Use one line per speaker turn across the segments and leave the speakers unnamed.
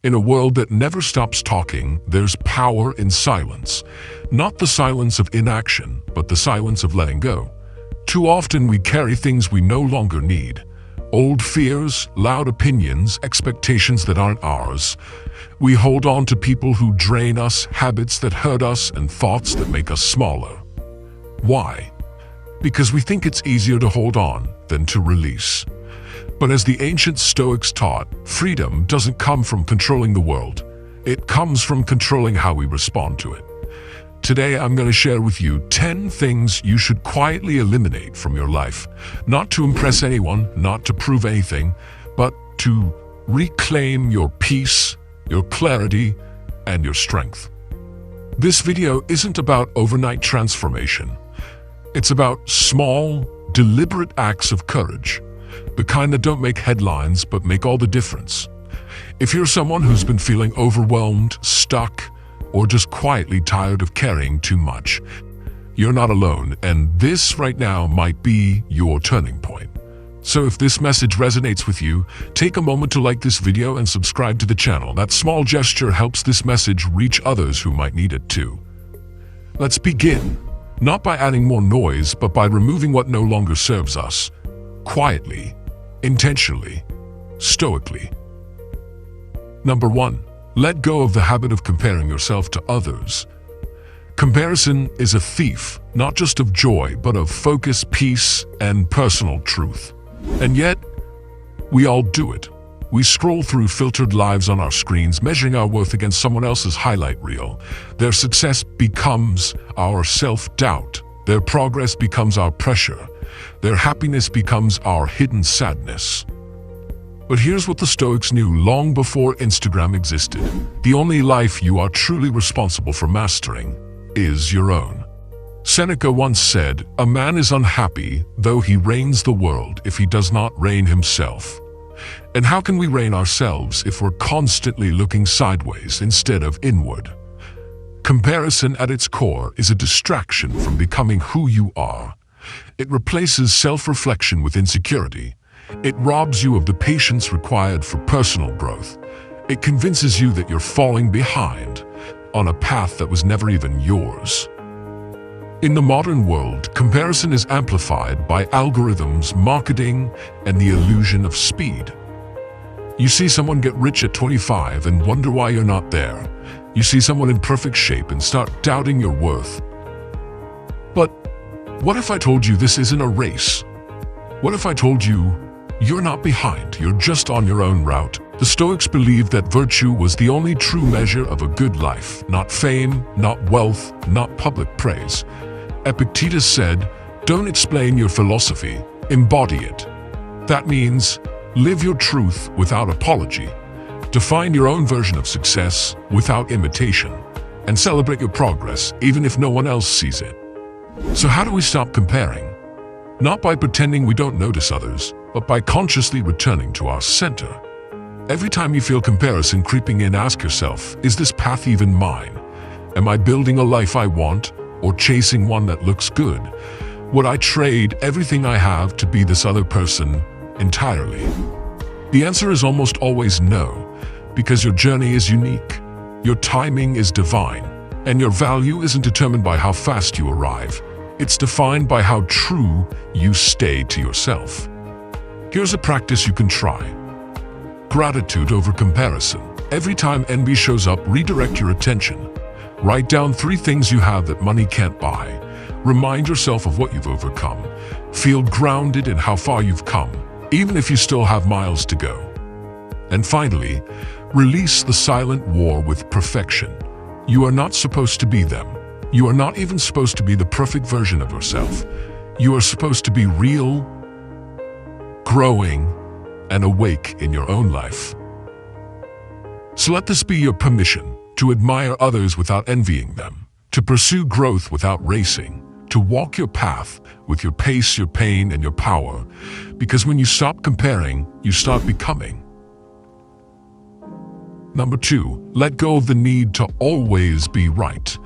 In a world that never stops talking, there's power in silence. Not the silence of inaction, but the silence of letting go. Too often we carry things we no longer need. Old fears, loud opinions, expectations that aren't ours. We hold on to people who drain us, habits that hurt us, and thoughts that make us smaller. Why? Because we think it's easier to hold on than to release. But as the ancient Stoics taught, freedom doesn't come from controlling the world. It comes from controlling how we respond to it. Today, I'm going to share with you 10 things you should quietly eliminate from your life. Not to impress anyone, not to prove anything, but to reclaim your peace, your clarity, and your strength. This video isn't about overnight transformation. It's about small, deliberate acts of courage. The kind that don't make headlines, but make all the difference. If you're someone who's been feeling overwhelmed, stuck, or just quietly tired of carrying too much, you're not alone, and this right now might be your turning point. So if this message resonates with you, take a moment to like this video and subscribe to the channel. That small gesture helps this message reach others who might need it too. Let's begin, not by adding more noise, but by removing what no longer serves us. Quietly, intentionally, stoically. Number 1. Let go of the habit of comparing yourself to others. Comparison is a thief, not just of joy, but of focus, peace, and personal truth. And yet, we all do it. We scroll through filtered lives on our screens, measuring our worth against someone else's highlight reel. Their success becomes our self-doubt. Their progress becomes our pressure. Their happiness becomes our hidden sadness. But here's what the Stoics knew long before Instagram existed. The only life you are truly responsible for mastering is your own. Seneca once said, "A man is unhappy, though he reigns the world, if he does not reign himself." And how can we reign ourselves if we're constantly looking sideways instead of inward? Comparison at its core is a distraction from becoming who you are. It replaces self-reflection with insecurity. It robs you of the patience required for personal growth. It convinces you that you're falling behind on a path that was never even yours. In the modern world, comparison is amplified by algorithms, marketing, and the illusion of speed. You see someone get rich at 25 and wonder why you're not there. You see someone in perfect shape and start doubting your worth. But what if I told you this isn't a race? What if I told you you're not behind, you're just on your own route? The Stoics believed that virtue was the only true measure of a good life, not fame, not wealth, not public praise. Epictetus said, "Don't explain your philosophy, embody it." That means live your truth without apology. Define your own version of success without imitation, and celebrate your progress even if no one else sees it. So how do we stop comparing? Not by pretending we don't notice others, but by consciously returning to our center. Every time you feel comparison creeping in, ask yourself, is this path even mine? Am I building a life I want, or chasing one that looks good? Would I trade everything I have to be this other person entirely? The answer is almost always no, because your journey is unique, your timing is divine, and your value isn't determined by how fast you arrive. It's defined by how true you stay to yourself. Here's a practice you can try. Gratitude over comparison. Every time envy shows up, redirect your attention. Write down 3 things you have that money can't buy. Remind yourself of what you've overcome. Feel grounded in how far you've come, even if you still have miles to go. And finally, release the silent war with perfection. You are not supposed to be them. You are not even supposed to be the perfect version of yourself. You are supposed to be real, growing, and awake in your own life. So let this be your permission to admire others without envying them, to pursue growth without racing, to walk your path with your pace, your pain, and your power. Because when you stop comparing, you start becoming. Number 2, let go of the need to always be right.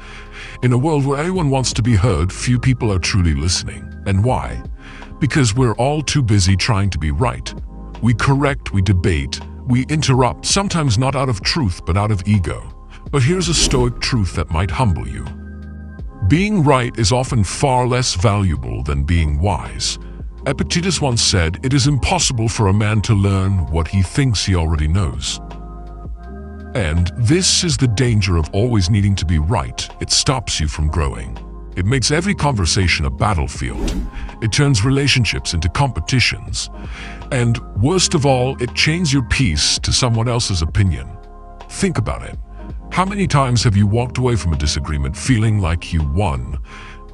In a world where everyone wants to be heard, few people are truly listening. And why? Because we're all too busy trying to be right. We correct, we debate, We interrupt, sometimes not out of truth, but out of ego. But here's a Stoic truth that might humble you. Being right is often far less valuable than being wise. Epictetus once said, "It is impossible for a man to learn what he thinks he already knows." And this is the danger of always needing to be right. It stops you from growing. It makes every conversation a battlefield. It turns relationships into competitions. And worst of all, it chains your peace to someone else's opinion. Think about it. How many times have you walked away from a disagreement feeling like you won,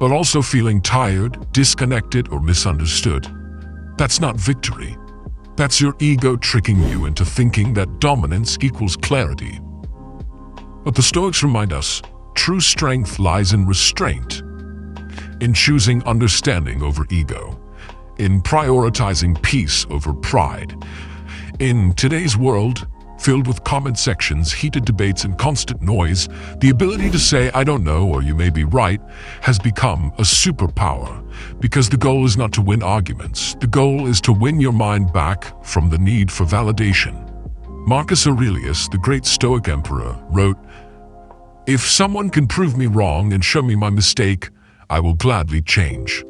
but also feeling tired, disconnected, or misunderstood? That's not victory. That's your ego tricking you into thinking that dominance equals clarity. But the Stoics remind us, true strength lies in restraint, in choosing understanding over ego, in prioritizing peace over pride. In today's world, filled with comment sections, heated debates, and constant noise, the ability to say, "I don't know," or "you may be right," has become a superpower. Because the goal is not to win arguments. The goal is to win your mind back from the need for validation. Marcus Aurelius, the great Stoic emperor, wrote, "If someone can prove me wrong and show me my mistake, I will gladly change.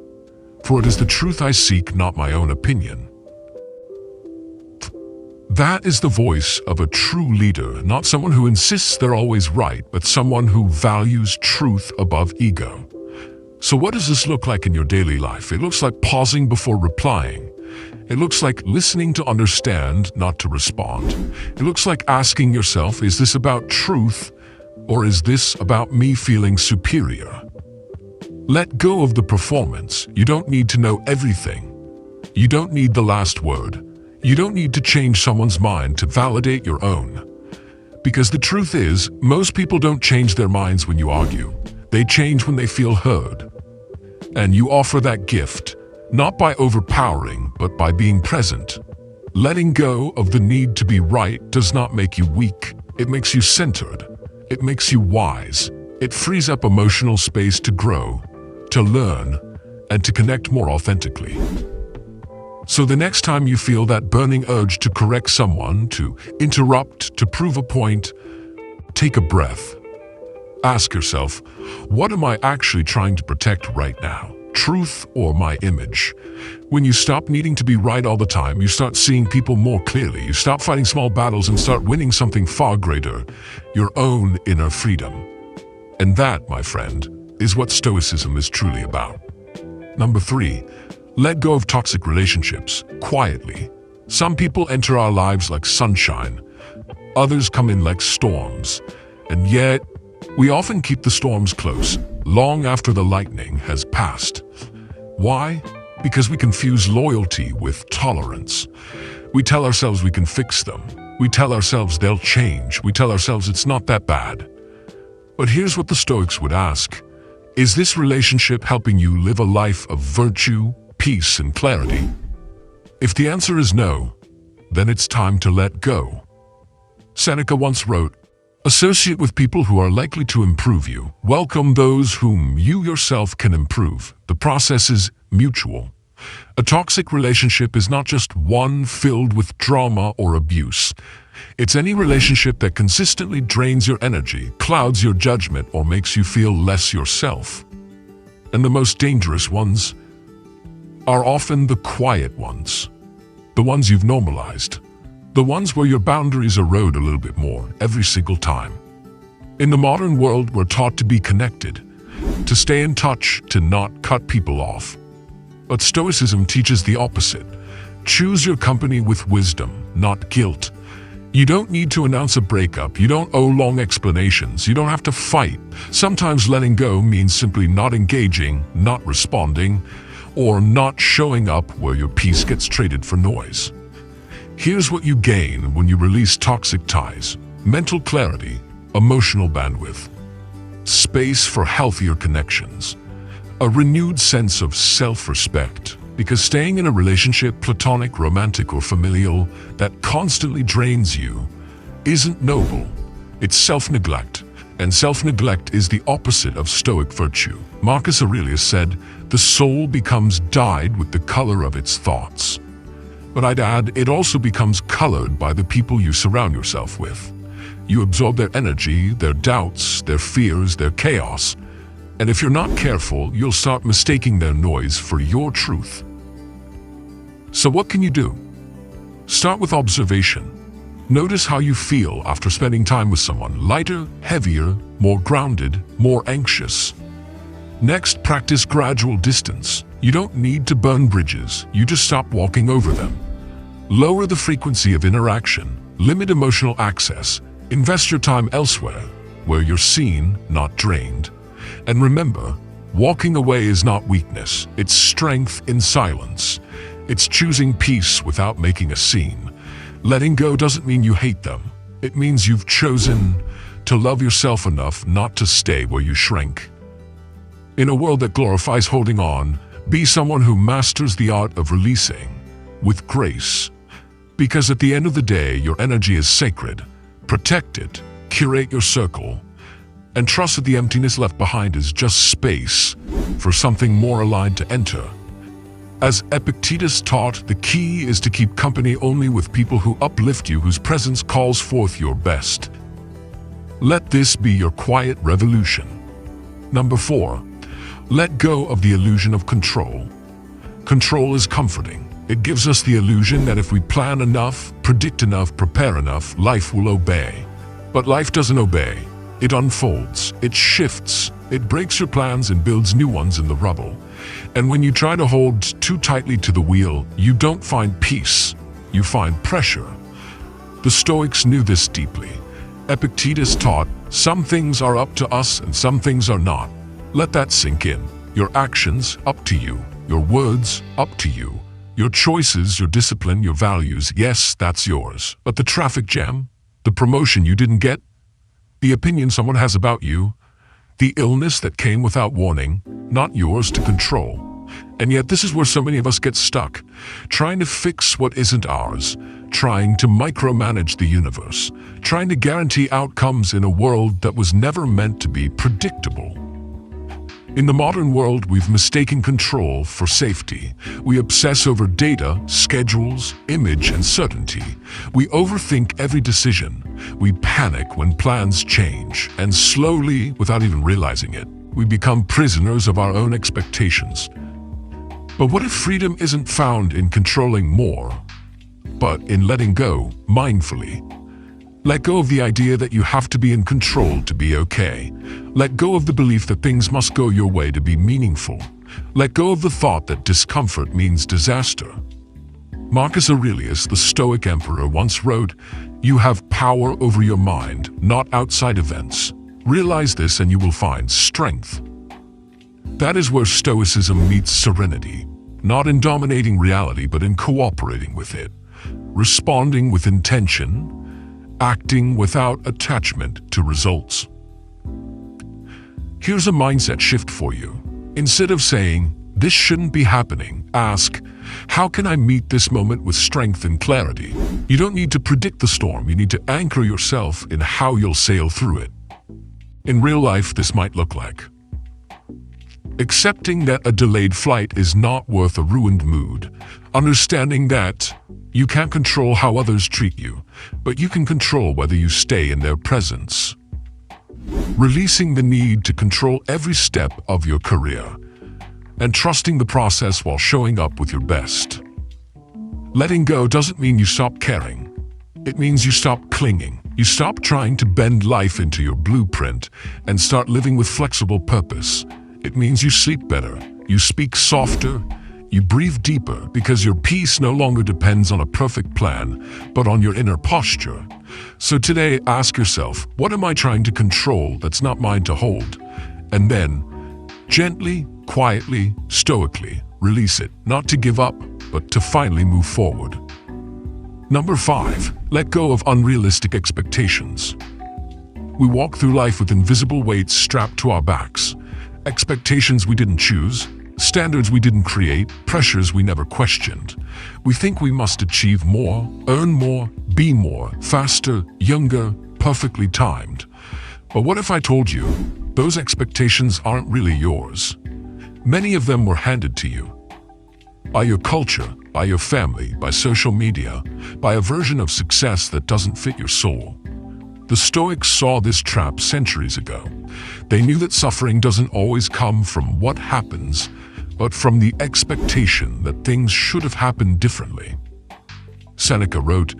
For it is the truth I seek, not my own opinion." That is the voice of a true leader, not someone who insists they're always right, but someone who values truth above ego. So what does this look like in your daily life? It looks like pausing before replying. It looks like listening to understand, not to respond. It looks like asking yourself, is this about truth, or is this about me feeling superior? Let go of the performance. You don't need to know everything. You don't need the last word. You don't need to change someone's mind to validate your own. Because the truth is, most people don't change their minds when you argue. They change when they feel heard. And you offer that gift, not by overpowering, but by being present. Letting go of the need to be right does not make you weak. It makes you centered. It makes you wise. It frees up emotional space to grow, to learn, and to connect more authentically. So the next time you feel that burning urge to correct someone, to interrupt, to prove a point, take a breath. Ask yourself, what am I actually trying to protect right now? Truth or my image? When you stop needing to be right all the time, you start seeing people more clearly. You stop fighting small battles and start winning something far greater, your own inner freedom. And that, my friend, is what Stoicism is truly about. Number 3, let go of toxic relationships quietly. Some people enter our lives like sunshine. Others come in like storms. And yet, we often keep the storms close, long after the lightning has passed. Why? Because we confuse loyalty with tolerance. We tell ourselves we can fix them. We tell ourselves they'll change. We tell ourselves it's not that bad. But here's what the Stoics would ask. Is this relationship helping you live a life of virtue, peace, and clarity? If the answer is no, then it's time to let go. Seneca once wrote, "Associate with people who are likely to improve you. Welcome those whom you yourself can improve. The process is mutual." A toxic relationship is not just one filled with drama or abuse. It's any relationship that consistently drains your energy, clouds your judgment, or makes you feel less yourself. And the most dangerous ones are often the quiet ones, the ones you've normalized, the ones where your boundaries erode a little bit more every single time. In the modern world, we're taught to be connected, to stay in touch, to not cut people off. But Stoicism teaches the opposite. Choose your company with wisdom, not guilt. You don't need to announce a breakup. You don't owe long explanations. You don't have to fight. Sometimes letting go means simply not engaging, not responding, or not showing up where your peace gets traded for noise. Here's what you gain when you release toxic ties: mental clarity, emotional bandwidth, space for healthier connections, a renewed sense of self-respect. Because staying in a relationship, platonic, romantic, or familial, that constantly drains you isn't noble. It's self-neglect. And self-neglect is the opposite of Stoic virtue. Marcus Aurelius said, "The soul becomes dyed with the color of its thoughts." But I'd add, it also becomes colored by the people you surround yourself with. You absorb their energy, their doubts, their fears, their chaos. And if you're not careful, you'll start mistaking their noise for your truth. So what can you do? Start with observation. Notice how you feel after spending time with someone: lighter, heavier, more grounded, more anxious. Next, practice gradual distance. You don't need to burn bridges, you just stop walking over them. Lower the frequency of interaction, limit emotional access, invest your time elsewhere, where you're seen, not drained. And remember, walking away is not weakness, it's strength in silence. It's choosing peace without making a scene. Letting go doesn't mean you hate them. It means you've chosen to love yourself enough not to stay where you shrink. In a world that glorifies holding on, be someone who masters the art of releasing with grace. Because at the end of the day, your energy is sacred. Protect it, curate your circle, and trust that the emptiness left behind is just space for something more aligned to enter. As Epictetus taught, the key is to keep company only with people who uplift you, whose presence calls forth your best. Let this be your quiet revolution. Number 4, let go of the illusion of control. Control is comforting. It gives us the illusion that if we plan enough, predict enough, prepare enough, life will obey. But life doesn't obey. It unfolds, it shifts, it breaks your plans and builds new ones in the rubble. And when you try to hold too tightly to the wheel, you don't find peace, you find pressure. The Stoics knew this deeply. Epictetus taught, some things are up to us and some things are not. Let that sink in. Your actions, up to you. Your words, up to you. Your choices, your discipline, your values, yes, that's yours. But the traffic jam, the promotion you didn't get, the opinion someone has about you, the illness that came without warning, not yours to control. And yet this is where so many of us get stuck, trying to fix what isn't ours, trying to micromanage the universe, trying to guarantee outcomes in a world that was never meant to be predictable. In the modern world, we've mistaken control for safety. We obsess over data, schedules, image, and certainty. We overthink every decision. We panic when plans change. And slowly, without even realizing it, we become prisoners of our own expectations. But what if freedom isn't found in controlling more, but in letting go mindfully? Let go of the idea that you have to be in control to be okay. Let go of the belief that things must go your way to be meaningful. Let go of the thought that discomfort means disaster. Marcus Aurelius, the Stoic emperor, once wrote, "You have power over your mind, not outside events. Realize this and you will find strength." That is where Stoicism meets serenity, not in dominating reality, but in cooperating with it, responding with intention, acting without attachment to results. Here's a mindset shift for you. Instead of saying, "This shouldn't be happening," ask, "How can I meet this moment with strength and clarity?" You don't need to predict the storm, you need to anchor yourself in how you'll sail through it. In real life, this might look like accepting that a delayed flight is not worth a ruined mood, understanding that you can't control how others treat you, but you can control whether you stay in their presence. Releasing the need to control every step of your career, and trusting the process while showing up with your best. Letting go doesn't mean you stop caring. It means you stop clinging. You stop trying to bend life into your blueprint and start living with flexible purpose. It means you sleep better, you speak softer, you breathe deeper, because your peace no longer depends on a perfect plan, but on your inner posture. So today, ask yourself, what am I trying to control that's not mine to hold? And then, gently, quietly, stoically, release it, not to give up, but to finally move forward. Number 5, let go of unrealistic expectations. We walk through life with invisible weights strapped to our backs. Expectations we didn't choose, standards we didn't create, pressures we never questioned. We think we must achieve more, earn more, be more, faster, younger, perfectly timed. But what if I told you, those expectations aren't really yours? Many of them were handed to you. by your culture, by your family, by social media, by a version of success that doesn't fit your soul. The Stoics saw this trap centuries ago. They knew that suffering doesn't always come from what happens, but from the expectation that things should have happened differently. Seneca wrote,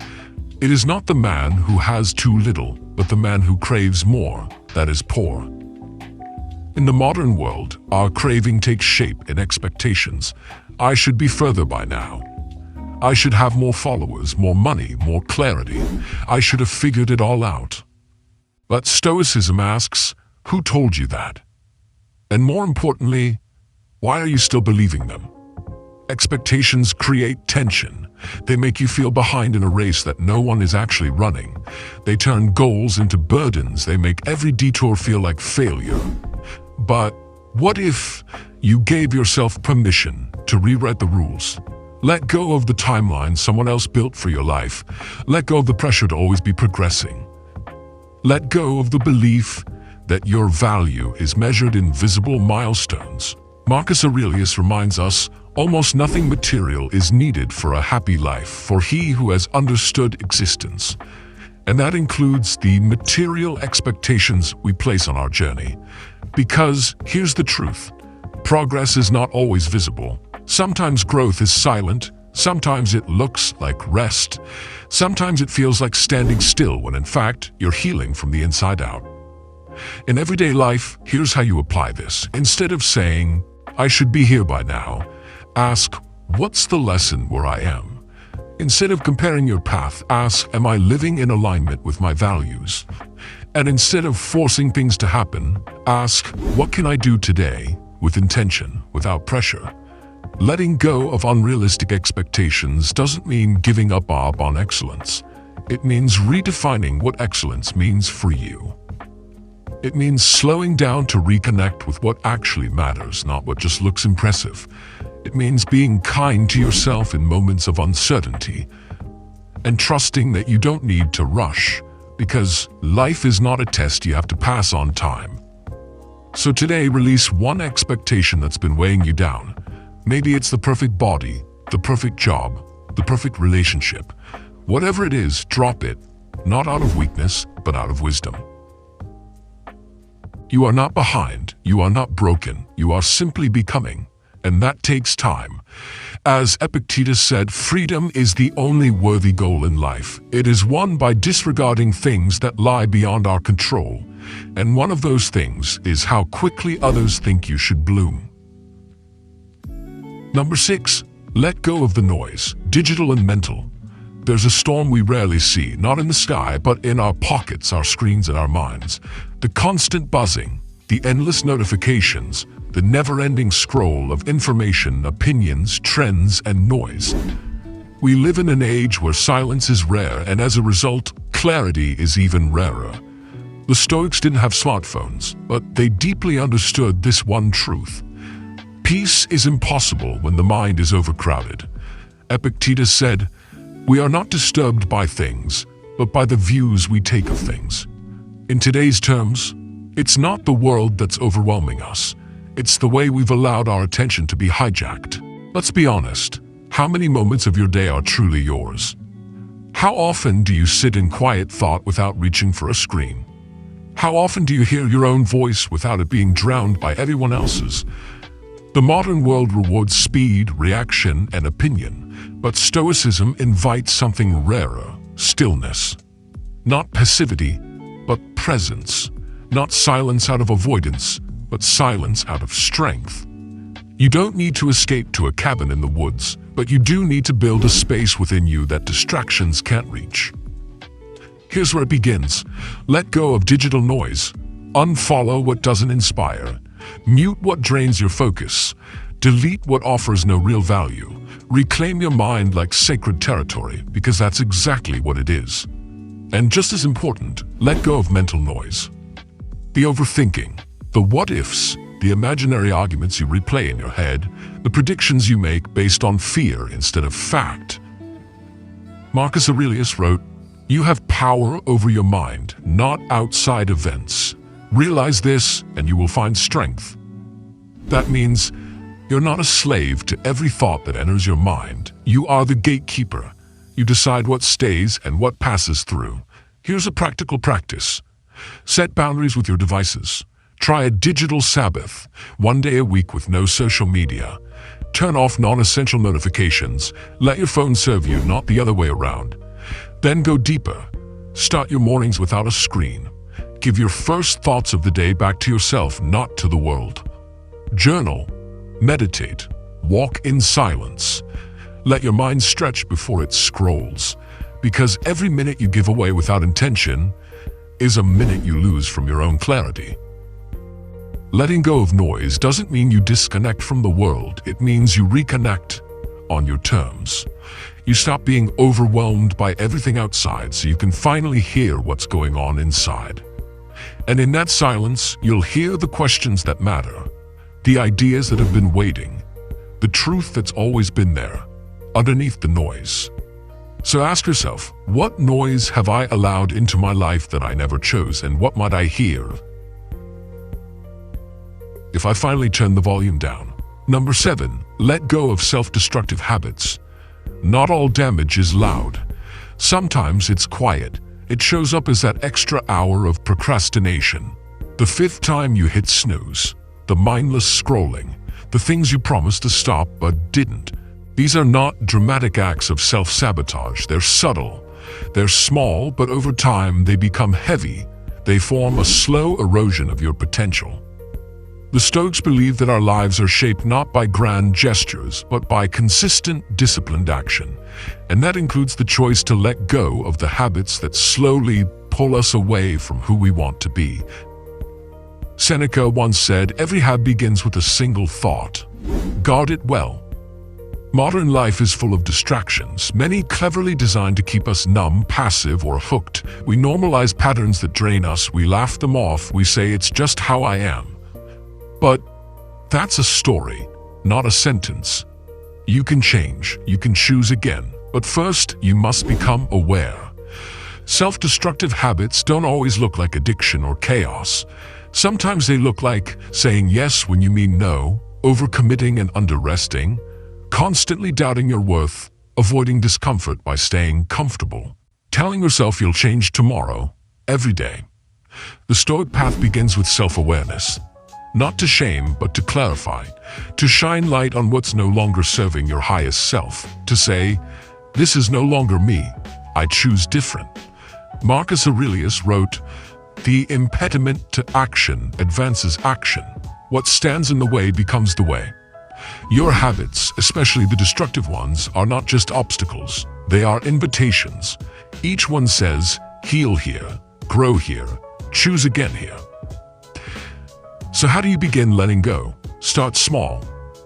"It is not the man who has too little, but the man who craves more, that is poor." In the modern world, our craving takes shape in expectations. I should be further by now. I should have more followers, more money, more clarity. I should have figured it all out. But Stoicism asks, who told you that? And more importantly, why are you still believing them? Expectations create tension. They make you feel behind in a race that no one is actually running. They turn goals into burdens. They make every detour feel like failure. But what if you gave yourself permission to rewrite the rules? Let go of the timeline someone else built for your life. Let go of the pressure to always be progressing. Let go of the belief that your value is measured in visible milestones. Marcus Aurelius reminds us, almost nothing material is needed for a happy life for he who has understood existence. And that includes the material expectations we place on our journey. Because here's the truth, progress is not always visible. Sometimes growth is silent, sometimes it looks like rest, sometimes it feels like standing still when in fact you're healing from the inside out. In everyday life, here's how you apply this. Instead of saying, I should be here by now, ask, what's the lesson where I am? Instead of comparing your path, ask, am I living in alignment with my values? And instead of forcing things to happen, ask, what can I do today with intention, without pressure? Letting go of unrealistic expectations doesn't mean giving up on excellence. It means redefining what excellence means for you. It means slowing down to reconnect with what actually matters, not what just looks impressive. It means being kind to yourself in moments of uncertainty and trusting that you don't need to rush, because life is not a test you have to pass on time. So today, release one expectation that's been weighing you down. Maybe it's the perfect body, the perfect job, the perfect relationship. Whatever it is, drop it, not out of weakness, but out of wisdom. You are not behind, you are not broken, you are simply becoming, and that takes time. As Epictetus said, freedom is the only worthy goal in life. It is won by disregarding things that lie beyond our control, and one of those things is how quickly others think you should bloom. Number 6, let go of the noise, digital and mental. There's a storm we rarely see, not in the sky, but in our pockets, our screens, and our minds. The constant buzzing, the endless notifications, the never-ending scroll of information, opinions, trends, and noise. We live in an age where silence is rare, and as a result, clarity is even rarer. The Stoics didn't have smartphones, but they deeply understood this one truth. Peace is impossible when the mind is overcrowded. Epictetus said, "We are not disturbed by things, but by the views we take of things." In today's terms, it's not the world that's overwhelming us. It's the way we've allowed our attention to be hijacked. Let's be honest, how many moments of your day are truly yours? How often do you sit in quiet thought without reaching for a screen? How often do you hear your own voice without it being drowned by everyone else's? The modern world rewards speed, reaction, and opinion, but Stoicism invites something rarer, stillness. Not passivity, but presence. Not silence out of avoidance, but silence out of strength. You don't need to escape to a cabin in the woods, but you do need to build a space within you that distractions can't reach. Here's where it begins. Let go of digital noise. Unfollow what doesn't inspire. Mute what drains your focus. Delete what offers no real value. Reclaim your mind like sacred territory, because that's exactly what it is. And just as important, let go of mental noise. The overthinking, the what-ifs, the imaginary arguments you replay in your head, the predictions you make based on fear instead of fact. Marcus Aurelius wrote, "You have power over your mind, not outside events. Realize this and you will find strength." That means You're not a slave to every thought that enters your mind. You are the gatekeeper. You decide what stays and what passes through. Here's a practical practice. Set boundaries with your devices. Try a digital Sabbath, 1 day a week with no social media. Turn off non-essential notifications. Let your phone serve you, not the other way around. Then go deeper. Start your mornings without a screen. Give your first thoughts of the day back to yourself, not to the world. Journal. Meditate. Walk in silence. Let your mind stretch before it scrolls. Because every minute you give away without intention is a minute you lose from your own clarity. Letting go of noise doesn't mean you disconnect from the world. It means you reconnect on your terms. You stop being overwhelmed by everything outside so you can finally hear what's going on inside. And in that silence, you'll hear the questions that matter, the ideas that have been waiting, the truth that's always been there, underneath the noise. So ask yourself, what noise have I allowed into my life that I never chose, and what might I hear if I finally turn the volume down? Number 7, let go of self-destructive habits. Not all damage is loud. Sometimes it's quiet. It shows up as that extra hour of procrastination. The 5th time you hit snooze. The mindless scrolling. The things you promised to stop but didn't. These are not dramatic acts of self-sabotage. They're subtle. They're small, but over time they become heavy. They form a slow erosion of your potential. The Stoics believe that our lives are shaped not by grand gestures, but by consistent, disciplined action. And that includes the choice to let go of the habits that slowly pull us away from who we want to be. Seneca once said, "Every habit begins with a single thought. Guard it well." Modern life is full of distractions, many cleverly designed to keep us numb, passive, or hooked. We normalize patterns that drain us, we laugh them off, we say it's just how I am. But that's a story, not a sentence. You can change, you can choose again, but first you must become aware. Self-destructive habits don't always look like addiction or chaos. Sometimes they look like saying yes when you mean no, overcommitting and under-resting, constantly doubting your worth, avoiding discomfort by staying comfortable, telling yourself you'll change tomorrow, every day. The Stoic path begins with self-awareness. Not to shame, but to clarify, to shine light on what's no longer serving your highest self, to say, "This is no longer me, I choose different." Marcus Aurelius wrote, "The impediment to action advances action. What stands in the way becomes the way." Your habits, especially the destructive ones, are not just obstacles, they are invitations. Each one says, heal here, grow here, choose again here. So how do you begin letting go? Start small.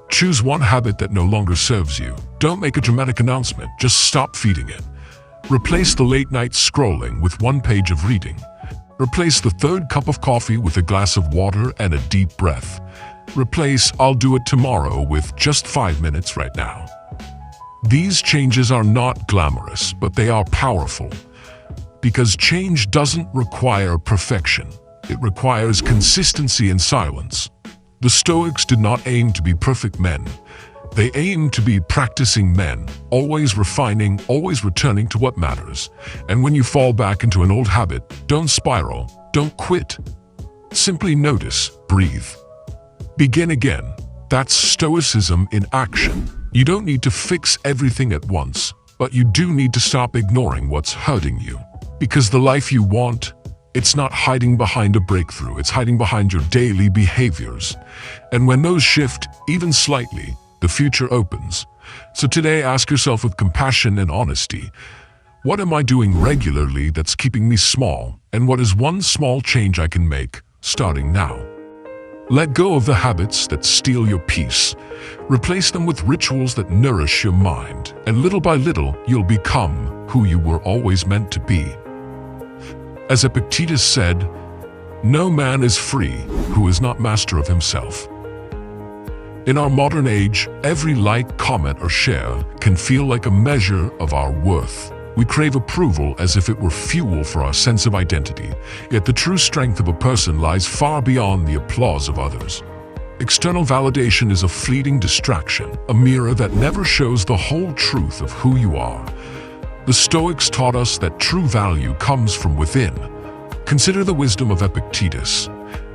Choose one habit that no longer serves you. Don't make a dramatic announcement, just stop feeding it. Replace the late night scrolling with 1 page of reading. Replace the 3rd cup of coffee with a glass of water and a deep breath. Replace "I'll do it tomorrow" with "just 5 minutes right now." These changes are not glamorous, but they are powerful. Because change doesn't require perfection. It requires consistency and silence. The Stoics did not aim to be perfect men. They aimed to be practicing men, always refining, always returning to what matters. And when you fall back into an old habit, don't spiral, don't quit. Simply notice, breathe. Begin again. That's Stoicism in action. You don't need to fix everything at once, but you do need to stop ignoring what's hurting you. Because the life you want, it's not hiding behind a breakthrough, it's hiding behind your daily behaviors. And when those shift, even slightly, the future opens. So today, ask yourself with compassion and honesty, what am I doing regularly that's keeping me small? And what is one small change I can make, starting now? Let go of the habits that steal your peace. Replace them with rituals that nourish your mind. And little by little, you'll become who you were always meant to be. As Epictetus said, "No man is free who is not master of himself." In our modern age, every like, comment, or share can feel like a measure of our worth. We crave approval as if it were fuel for our sense of identity. Yet the true strength of a person lies far beyond the applause of others. External validation is a fleeting distraction, a mirror that never shows the whole truth of who you are. The Stoics taught us that true value comes from within. Consider the wisdom of Epictetus,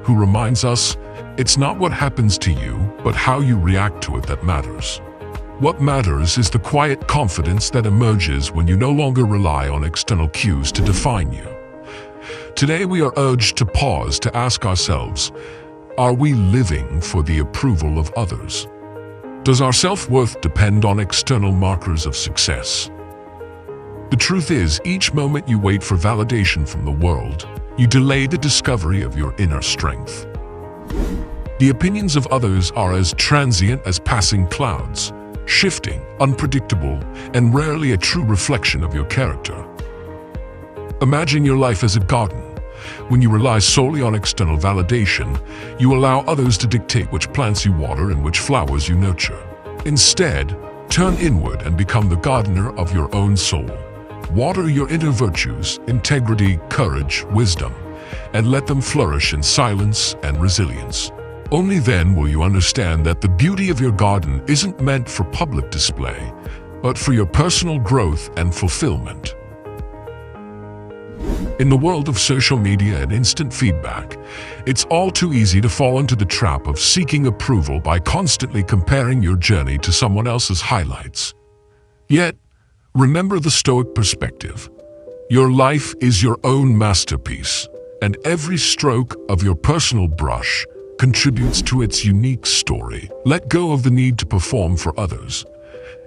who reminds us, it's not what happens to you, but how you react to it that matters. What matters is the quiet confidence that emerges when you no longer rely on external cues to define you. Today we are urged to pause to ask ourselves, are we living for the approval of others? Does our self-worth depend on external markers of success? The truth is, each moment you wait for validation from the world, you delay the discovery of your inner strength. The opinions of others are as transient as passing clouds, shifting, unpredictable, and rarely a true reflection of your character. Imagine your life as a garden. When you rely solely on external validation, you allow others to dictate which plants you water and which flowers you nurture. Instead, turn inward and become the gardener of your own soul. Water your inner virtues, integrity, courage, wisdom, and let them flourish in silence and resilience. Only then will you understand that the beauty of your garden isn't meant for public display, but for your personal growth and fulfillment. In the world of social media and instant feedback, it's all too easy to fall into the trap of seeking approval by constantly comparing your journey to someone else's highlights. Yet, remember the Stoic perspective. Your life is your own masterpiece, and every stroke of your personal brush contributes to its unique story. Let go of the need to perform for others.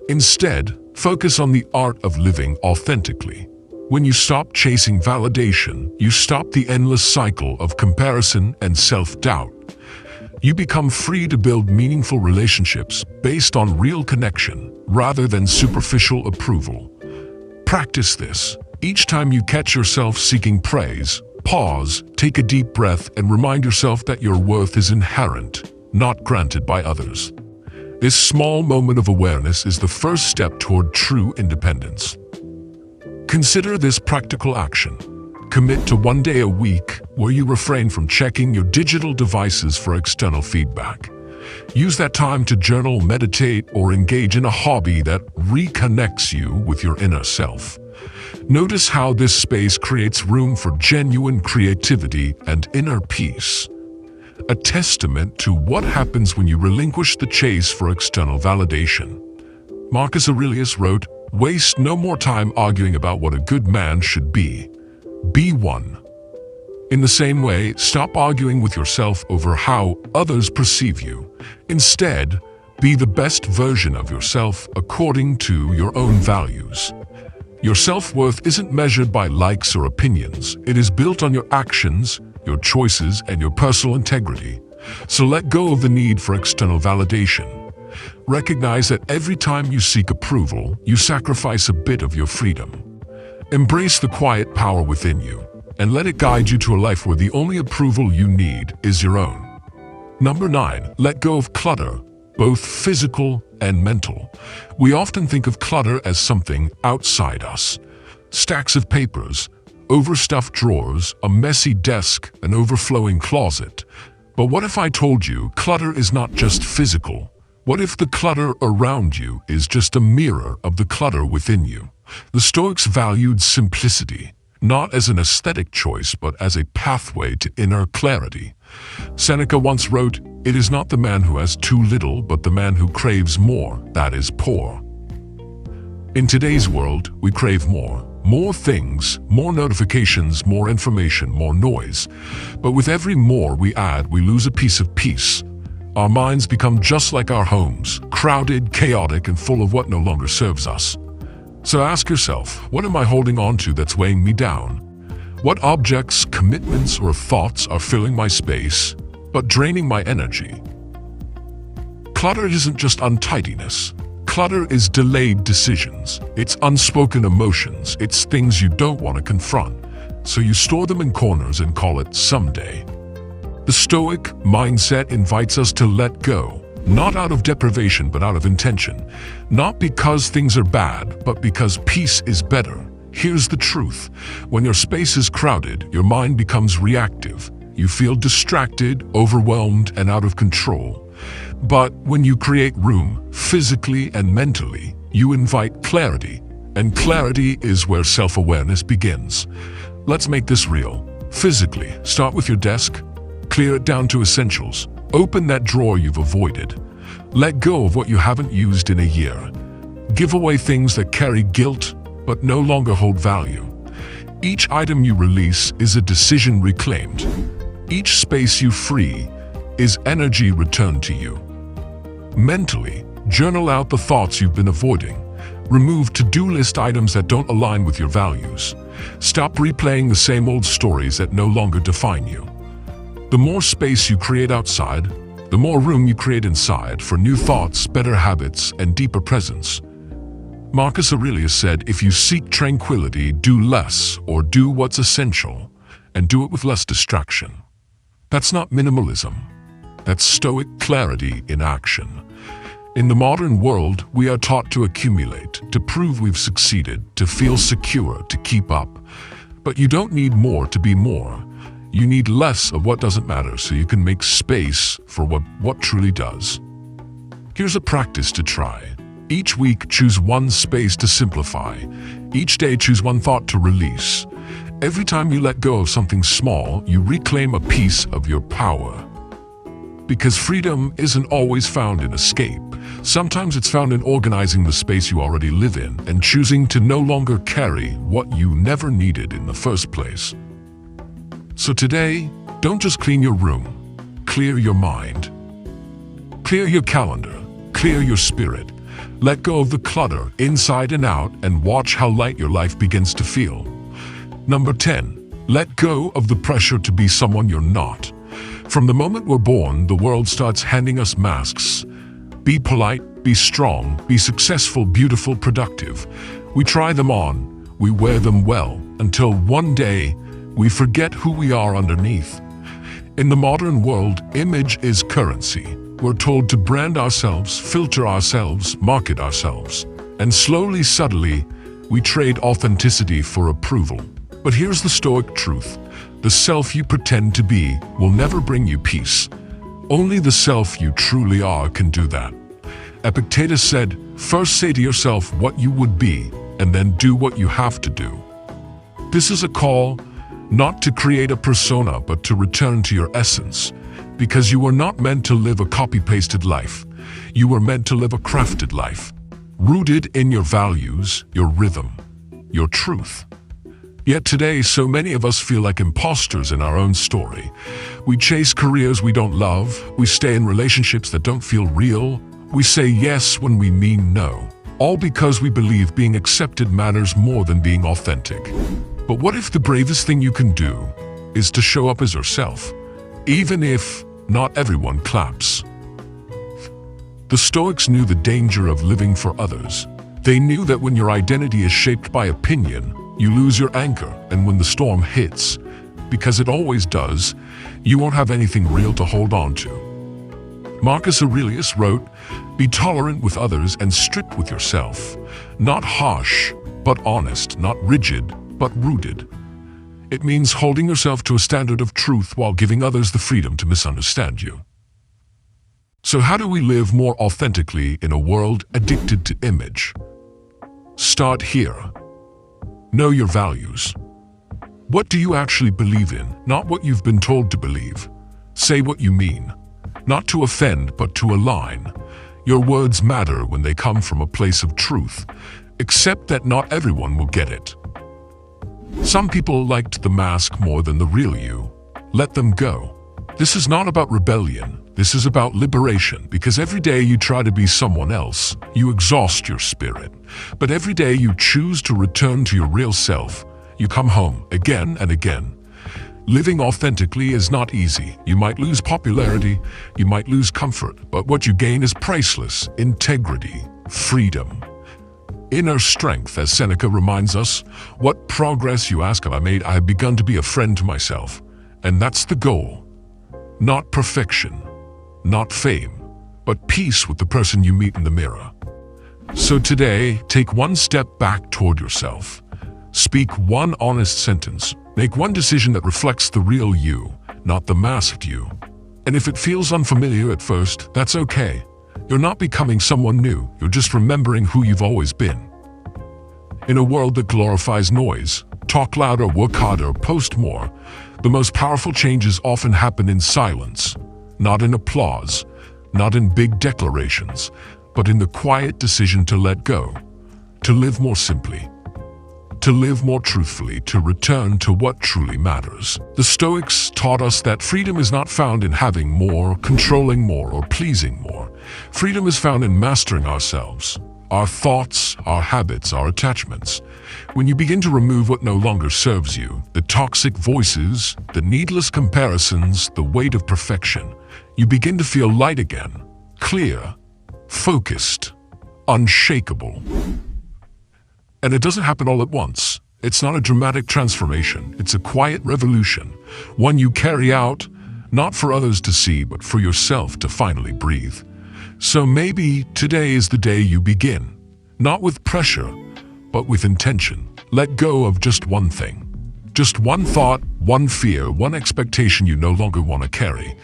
Instead, focus on the art of living authentically. When you stop chasing validation, you stop the endless cycle of comparison and self-doubt. You become free to build meaningful relationships based on real connection rather than superficial approval. Practice this. Each time you catch yourself seeking praise, pause, take a deep breath, and remind yourself that your worth is inherent, not granted by others. This small moment of awareness is the first step toward true independence. Consider this practical action. Commit to one day a week where you refrain from checking your digital devices for external feedback. Use that time to journal, meditate, or engage in a hobby that reconnects you with your inner self. Notice how this space creates room for genuine creativity and inner peace. A testament to what happens when you relinquish the chase for external validation. Marcus Aurelius wrote, "Waste no more time arguing about what a good man should be. Be one." In the same way, stop arguing with yourself over how others perceive you. Instead, be the best version of yourself according to your own values. Your self-worth isn't measured by likes or opinions. It is built on your actions, your choices, and your personal integrity. So let go of the need for external validation. Recognize that every time you seek approval, you sacrifice a bit of your freedom. Embrace the quiet power within you, and let it guide you to a life where the only approval you need is your own. Number 9, let go of clutter, both physical and mental. We often think of clutter as something outside us. Stacks of papers, overstuffed drawers, a messy desk, an overflowing closet. But what if I told you clutter is not just physical? What if the clutter around you is just a mirror of the clutter within you? The Stoics valued simplicity, not as an aesthetic choice, but as a pathway to inner clarity. Seneca once wrote, "It is not the man who has too little, but the man who craves more, that is poor." In today's world, we crave more. More things, more notifications, more information, more noise. But with every more we add, we lose a piece of peace. Our minds become just like our homes, crowded, chaotic, and full of what no longer serves us. So ask yourself, what am I holding on to that's weighing me down? What objects, commitments, or thoughts are filling my space, but draining my energy? Clutter isn't just untidiness. Clutter is delayed decisions. It's unspoken emotions. It's things you don't want to confront. So you store them in corners and call it someday. The Stoic mindset invites us to let go, not out of deprivation, but out of intention. Not because things are bad, but because peace is better. Here's the truth. When your space is crowded, your mind becomes reactive. You feel distracted, overwhelmed, and out of control. But when you create room, physically and mentally, you invite clarity. And clarity is where self-awareness begins. Let's make this real. Physically, start with your desk. Clear it down to essentials. Open that drawer you've avoided. Let go of what you haven't used in a year. Give away things that carry guilt, but no longer hold value. Each item you release is a decision reclaimed. Each space you free is energy returned to you. Mentally, journal out the thoughts you've been avoiding. Remove to-do list items that don't align with your values. Stop replaying the same old stories that no longer define you. The more space you create outside, the more room you create inside for new thoughts, better habits, and deeper presence. Marcus Aurelius said, if you seek tranquility, do less or do what's essential, and do it with less distraction. That's not minimalism. That's Stoic clarity in action. In the modern world, we are taught to accumulate, to prove we've succeeded, to feel secure, to keep up. But you don't need more to be more. You need less of what doesn't matter so you can make space for what truly does. Here's a practice to try. Each week, choose one space to simplify. Each day, choose one thought to release. Every time you let go of something small, you reclaim a piece of your power. Because freedom isn't always found in escape. Sometimes it's found in organizing the space you already live in and choosing to no longer carry what you never needed in the first place. So today, don't just clean your room, clear your mind. Clear your calendar, clear your spirit. Let go of the clutter inside and out and watch how light your life begins to feel. Number 10, let go of the pressure to be someone you're not. From the moment we're born, the world starts handing us masks. Be polite, be strong, be successful, beautiful, productive. We try them on, we wear them well, until one day we forget who we are underneath. In the modern world, image is currency. We're told to brand ourselves, filter ourselves, market ourselves. And slowly, subtly, we trade authenticity for approval. But here's the Stoic truth. The self you pretend to be will never bring you peace. Only the self you truly are can do that. Epictetus said, first say to yourself what you would be, and then do what you have to do. This is a call not to create a persona, but to return to your essence. Because you were not meant to live a copy-pasted life. You were meant to live a crafted life, rooted in your values, your rhythm, your truth. Yet today, so many of us feel like imposters in our own story. We chase careers we don't love. We stay in relationships that don't feel real. We say yes when we mean no. All because we believe being accepted matters more than being authentic. But what if the bravest thing you can do is to show up as yourself, even if not everyone claps? The Stoics knew the danger of living for others. They knew that when your identity is shaped by opinion, you lose your anchor, and when the storm hits, because it always does, you won't have anything real to hold on to. Marcus Aurelius wrote, be tolerant with others and strict with yourself. Not harsh, but honest, not rigid, but rooted. It means holding yourself to a standard of truth while giving others the freedom to misunderstand you. So how do we live more authentically in a world addicted to image? Start here. Know your values. What do you actually believe in, not what you've been told to believe? Say what you mean, not to offend, but to align. Your words matter when they come from a place of truth. Accept that not everyone will get it. Some people liked the mask more than the real you. Let them go. This is not about rebellion. This is about liberation, because every day you try to be someone else, you exhaust your spirit. But every day you choose to return to your real self, you come home again and again. Living authentically is not easy. You might lose popularity, you might lose comfort, but what you gain is priceless: integrity, freedom, inner strength. As Seneca reminds us, what progress, you ask, have I made? I have begun to be a friend to myself. And that's the goal. Not perfection, not fame, but peace with the person you meet in the mirror. So today, take one step back toward yourself. Speak one honest sentence. Make one decision that reflects the real you, not the masked you. And if it feels unfamiliar at first, that's okay. You're not becoming someone new, you're just remembering who you've always been. In a world that glorifies noise, talk louder, work harder, post more, the most powerful changes often happen in silence, not in applause, not in big declarations, but in the quiet decision to let go, to live more simply, to live more truthfully, to return to what truly matters. The Stoics taught us that freedom is not found in having more, controlling more, or pleasing more. Freedom is found in mastering ourselves, our thoughts, our habits, our attachments. When you begin to remove what no longer serves you, the toxic voices, the needless comparisons, the weight of perfection, you begin to feel light again, clear, focused, unshakable. And it doesn't happen all at once. It's not a dramatic transformation. It's a quiet revolution, one you carry out, not for others to see, but for yourself to finally breathe. So maybe today is the day you begin, not with pressure, but with intention. Let go of just one thing, just one thought, one fear, one expectation you no longer want to carry.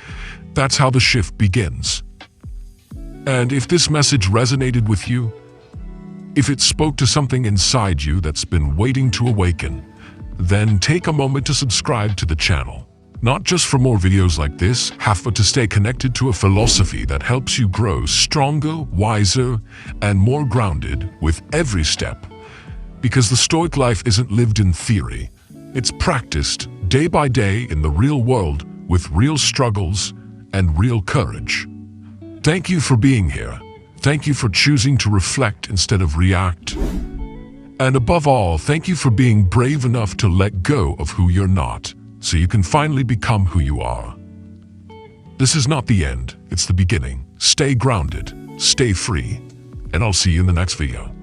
That's how the shift begins. And if this message resonated with you, if it spoke to something inside you that's been waiting to awaken, then take a moment to subscribe to the channel. Not just for more videos like this, but to stay connected to a philosophy that helps you grow stronger, wiser, and more grounded with every step. Because the Stoic life isn't lived in theory. It's practiced day by day in the real world with real struggles and real courage. Thank you for being here. Thank you for choosing to reflect instead of react. And above all, thank you for being brave enough to let go of who you're not, so you can finally become who you are. This is not the end, it's the beginning. Stay grounded, stay free, and I'll see you in the next video.